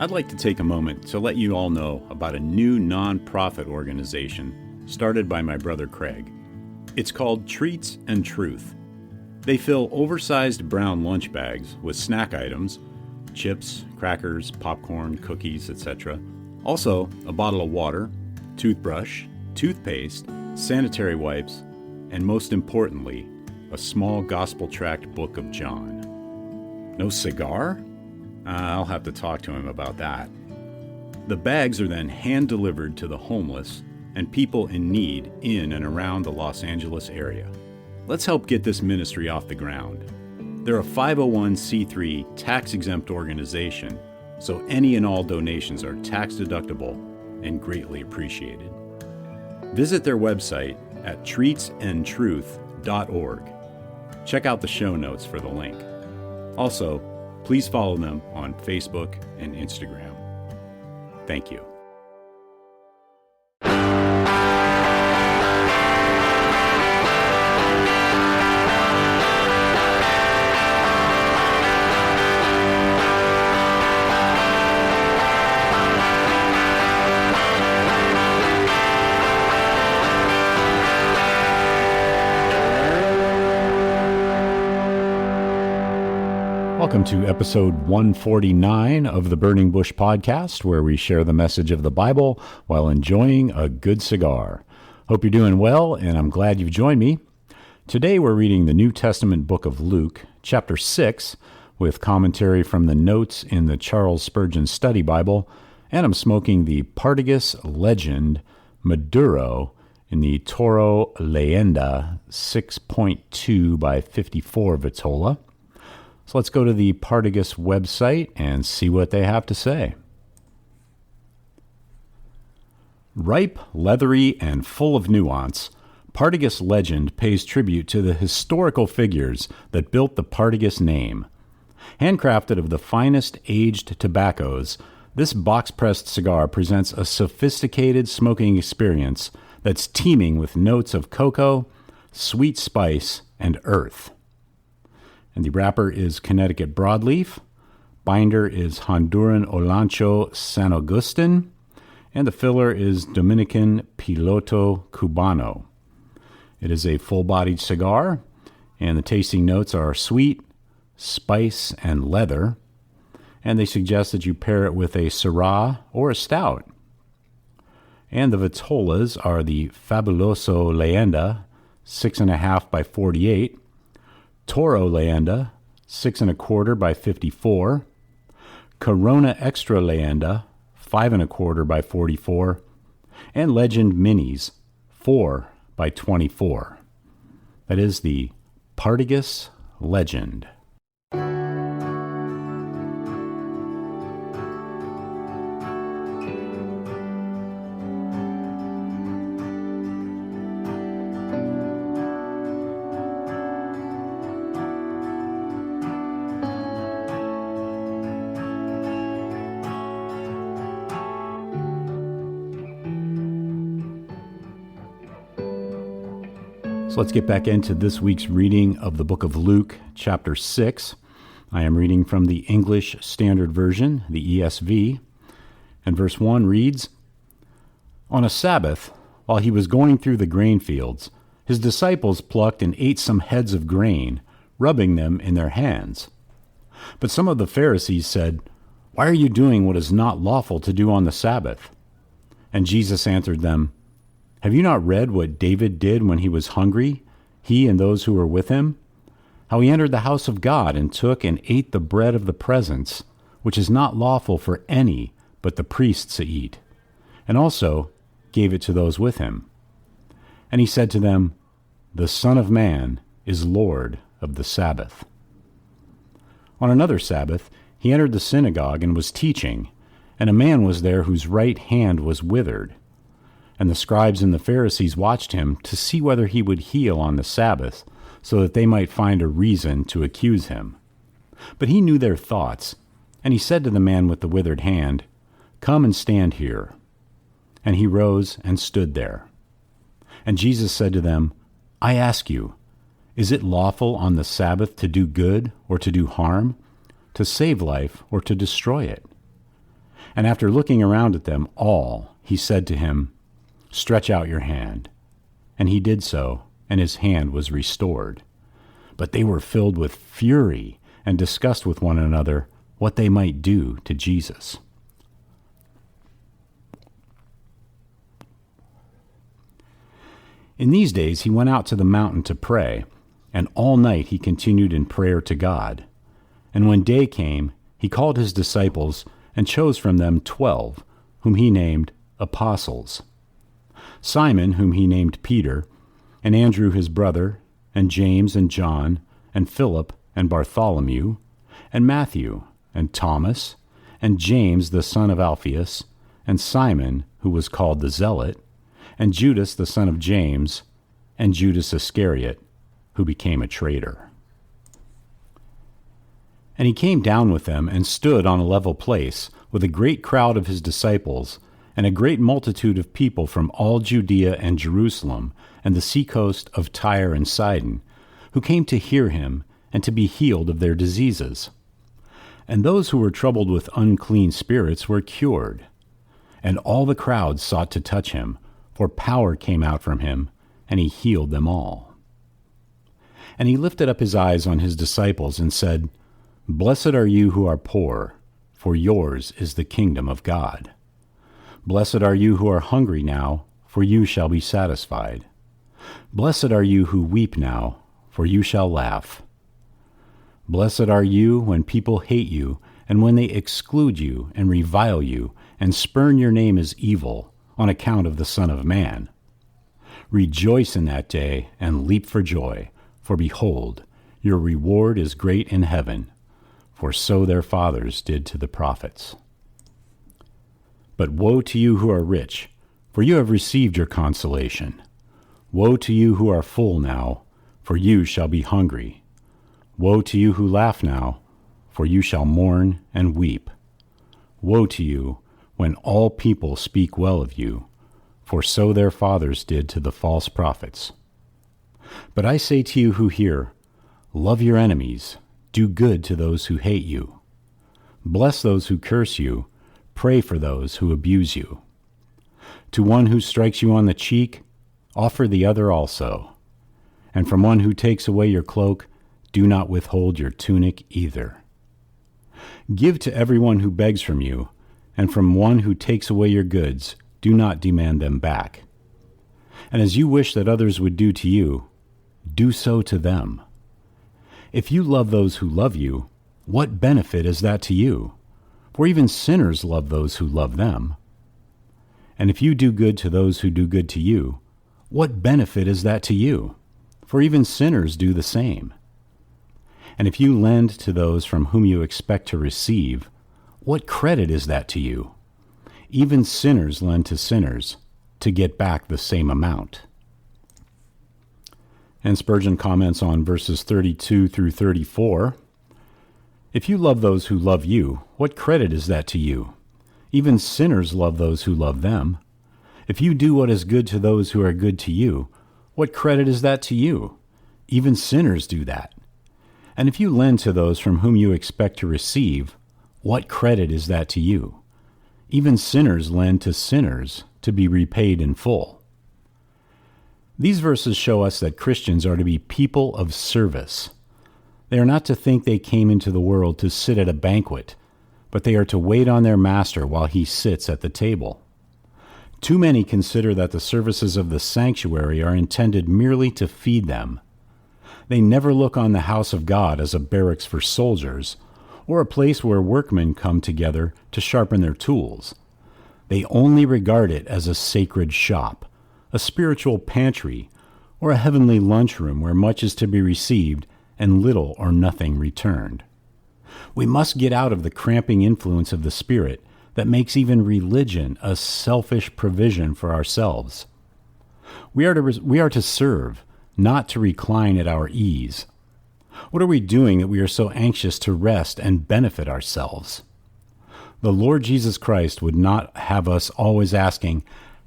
I'd like to take a moment to let you all know about a new non-profit organization started by my brother Craig. It's called Treats and Truth. They fill oversized brown lunch bags with snack items, chips, crackers, popcorn, cookies, etc. Also, a bottle of water, toothbrush, toothpaste, sanitary wipes, and most importantly, a small gospel-tract book of John. No cigar? I'll have to talk to him about that. The bags are then hand-delivered to the homeless and people in need in and around the Los Angeles area. Let's help get this ministry off the ground. They're a 501c3 tax-exempt organization, so any and all donations are tax-deductible and greatly appreciated. Visit their website at treatsandtruth.org. Check out the show notes for the link. Also, please follow them on Facebook and Instagram. Thank you. Welcome to episode 149 of the Burning Bush podcast, where we share the message of the Bible while enjoying a good cigar. Hope you're doing well, and I'm glad you've joined me. Today we're reading the New Testament book of Luke, chapter 6, with commentary from the notes in the Charles Spurgeon Study Bible, and I'm smoking the Partagas Legend Maduro in the Toro Leyenda 6.2 by 54 Vitola. So let's go to the Partagas website and see what they have to say. Ripe, leathery, and full of nuance, Partagas Legend pays tribute to the historical figures that built the Partagas name. Handcrafted of the finest aged tobaccos, this box-pressed cigar presents a sophisticated smoking experience that's teeming with notes of cocoa, sweet spice, and earth. And the wrapper is Connecticut broadleaf, binder is Honduran Olancho San Agustin, and the filler is Dominican Piloto Cubano. It is a full-bodied cigar, and the tasting notes are sweet, spice, and leather, and they suggest that you pair it with a Syrah or a stout. And the vitolas are the Fabuloso Leyenda, 6.5 by 48, Toro Leyenda, 6 1/4 by 54, Corona Extra Leyenda, 5 1/4 by 44, and Legend Minis, 4 by 24. That is the Partagas Legend. So let's get back into this week's reading of the book of Luke, chapter 6. I am reading from the English Standard Version, the ESV, and verse 1 reads, On a Sabbath, while he was going through the grain fields, his disciples plucked and ate some heads of grain, rubbing them in their hands. But some of the Pharisees said, Why are you doing what is not lawful to do on the Sabbath? And Jesus answered them, Have you not read what David did when he was hungry, he and those who were with him? How he entered the house of God and took and ate the bread of the presence, which is not lawful for any but the priests to eat, and also gave it to those with him. And he said to them, The Son of Man is Lord of the Sabbath. On another Sabbath, he entered the synagogue and was teaching, and a man was there whose right hand was withered. And the scribes and the Pharisees watched him to see whether he would heal on the Sabbath, so that they might find a reason to accuse him. But he knew their thoughts, and he said to the man with the withered hand, Come and stand here. And he rose and stood there. And Jesus said to them, I ask you, is it lawful on the Sabbath to do good or to do harm, to save life or to destroy it? And after looking around at them all, he said to him, "Stretch out your hand." And he did so, and his hand was restored. But they were filled with fury and discussed with one another what they might do to Jesus. In these days he went out to the mountain to pray, and all night he continued in prayer to God. And when day came, he called his disciples and chose from them 12, whom he named apostles: Simon, whom he named Peter, and Andrew his brother, and James and John, and Philip and Bartholomew, and Matthew, and Thomas, and James the son of Alphaeus, and Simon, who was called the Zealot, and Judas the son of James, and Judas Iscariot, who became a traitor. And he came down with them and stood on a level place with a great crowd of his disciples and a great multitude of people from all Judea and Jerusalem and the seacoast of Tyre and Sidon, who came to hear him and to be healed of their diseases. And those who were troubled with unclean spirits were cured. And all the crowd sought to touch him, for power came out from him, and he healed them all. And he lifted up his eyes on his disciples and said, "Blessed are you who are poor, for yours is the kingdom of God. Blessed are you who are hungry now, for you shall be satisfied. Blessed are you who weep now, for you shall laugh. Blessed are you when people hate you, and when they exclude you, and revile you, and spurn your name as evil, on account of the Son of Man. Rejoice in that day, and leap for joy, for behold, your reward is great in heaven, for so their fathers did to the prophets. But woe to you who are rich, for you have received your consolation. Woe to you who are full now, for you shall be hungry. Woe to you who laugh now, for you shall mourn and weep. Woe to you when all people speak well of you, for so their fathers did to the false prophets. But I say to you who hear, love your enemies, do good to those who hate you. Bless those who curse you, pray for those who abuse you. To one who strikes you on the cheek, offer the other also. And from one who takes away your cloak, do not withhold your tunic either. Give to everyone who begs from you, and from one who takes away your goods, do not demand them back. And as you wish that others would do to you, do so to them. If you love those who love you, what benefit is that to you? For even sinners love those who love them. And if you do good to those who do good to you, what benefit is that to you? For even sinners do the same. And if you lend to those from whom you expect to receive, what credit is that to you? Even sinners lend to sinners to get back the same amount. And Spurgeon comments on verses 32 through 34. If you love those who love you, what credit is that to you? Even sinners love those who love them. If you do what is good to those who are good to you, what credit is that to you? Even sinners do that. And if you lend to those from whom you expect to receive, what credit is that to you? Even sinners lend to sinners to be repaid in full. These verses show us that Christians are to be people of service. They are not to think they came into the world to sit at a banquet, but they are to wait on their master while he sits at the table. Too many consider that the services of the sanctuary are intended merely to feed them. They never look on the house of God as a barracks for soldiers, or a place where workmen come together to sharpen their tools. They only regard it as a sacred shop, a spiritual pantry, or a heavenly lunchroom where much is to be received and little or nothing returned. We must get out of the cramping influence of the Spirit that makes even religion a selfish provision for ourselves. We are to serve, not to recline at our ease. What are we doing that we are so anxious to rest and benefit ourselves? The Lord Jesus Christ would not have us always asking,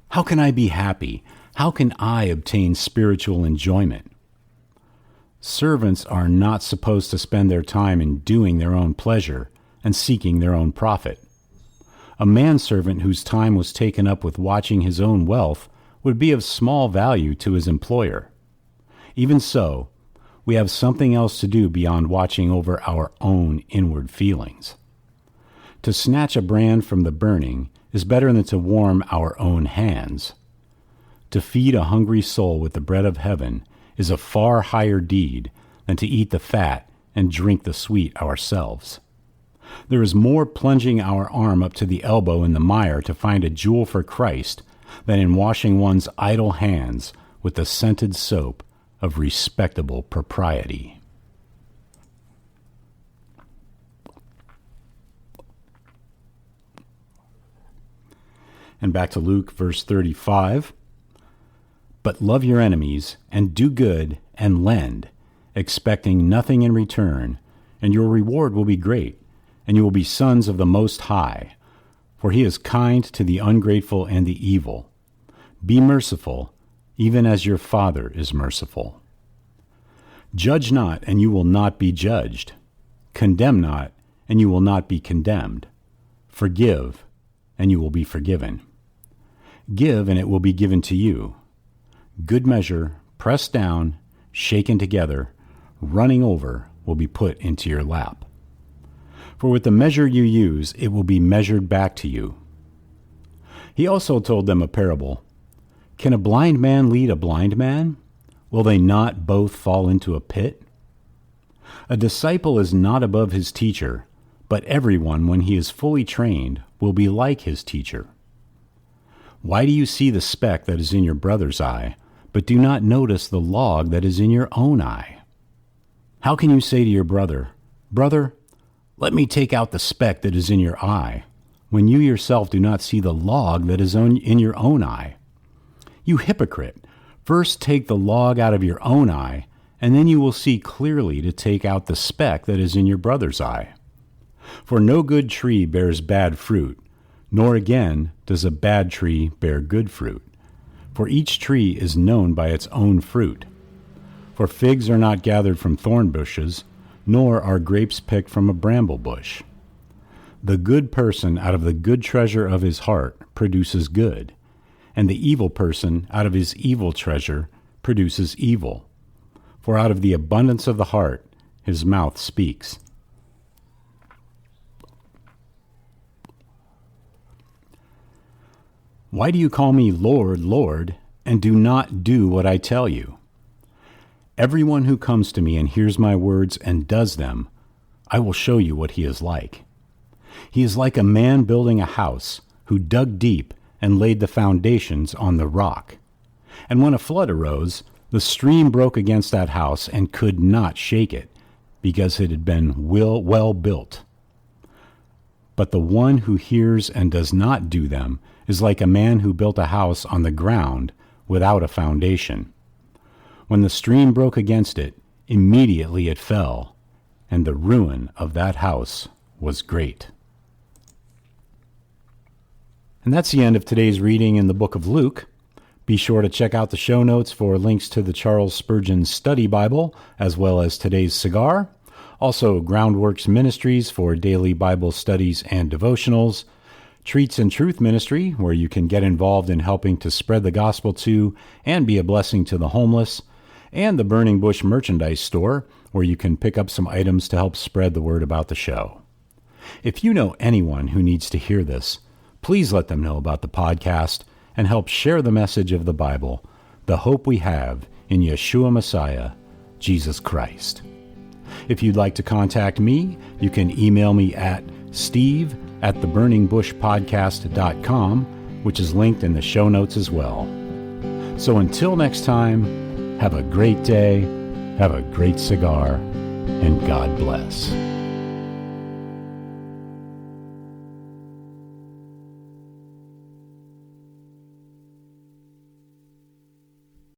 how can I be happy? How can I obtain spiritual enjoyment? Servants are not supposed to spend their time in doing their own pleasure and seeking their own profit. A manservant whose time was taken up with watching his own wealth would be of small value to his employer. Even so, we have something else to do beyond watching over our own inward feelings. To snatch a brand from the burning is better than to warm our own hands. To feed a hungry soul with the bread of heaven is a far higher deed than to eat the fat and drink the sweet ourselves. There is more plunging our arm up to the elbow in the mire to find a jewel for Christ than in washing one's idle hands with the scented soap of respectable propriety. And back to Luke, verse 35. But love your enemies, and do good, and lend, expecting nothing in return, and your reward will be great, and you will be sons of the Most High, for he is kind to the ungrateful and the evil. Be merciful, even as your Father is merciful. Judge not, and you will not be judged. Condemn not, and you will not be condemned. Forgive, and you will be forgiven. Give, and it will be given to you. Good measure, pressed down, shaken together, running over, will be put into your lap. For with the measure you use, it will be measured back to you. He also told them a parable. Can a blind man lead a blind man? Will they not both fall into a pit? A disciple is not above his teacher, but everyone, when he is fully trained, will be like his teacher. Why do you see the speck that is in your brother's eye, but do not notice the log that is in your own eye? How can you say to your brother, Brother, let me take out the speck that is in your eye, when you yourself do not see the log that is in your own eye? You hypocrite, first take the log out of your own eye, and then you will see clearly to take out the speck that is in your brother's eye. For no good tree bears bad fruit, nor again does a bad tree bear good fruit. For each tree is known by its own fruit. For figs are not gathered from thorn bushes, nor are grapes picked from a bramble bush. The good person out of the good treasure of his heart produces good, and the evil person out of his evil treasure produces evil. For out of the abundance of the heart his mouth speaks. Why do you call me Lord, Lord, and do not do what I tell you? Everyone who comes to me and hears my words and does them, I will show you what he is like. He is like a man building a house who dug deep and laid the foundations on the rock. And when a flood arose, the stream broke against that house and could not shake it, because it had been well built. But the one who hears and does not do them is like a man who built a house on the ground without a foundation. When the stream broke against it, immediately it fell, and the ruin of that house was great. And that's the end of today's reading in the book of Luke. Be sure to check out the show notes for links to the Charles Spurgeon Study Bible, as well as today's cigar. Also, Groundworks Ministries for daily Bible studies and devotionals. Treats and Truth Ministry, where you can get involved in helping to spread the gospel to and be a blessing to the homeless. And the Burning Bush Merchandise Store, where you can pick up some items to help spread the word about the show. If you know anyone who needs to hear this, please let them know about the podcast and help share the message of the Bible, the hope we have in Yeshua Messiah, Jesus Christ. If you'd like to contact me, you can email me at steve@theburningbushpodcast.com, which is linked in the show notes as well. So until next time, have a great day, have a great cigar, and God bless.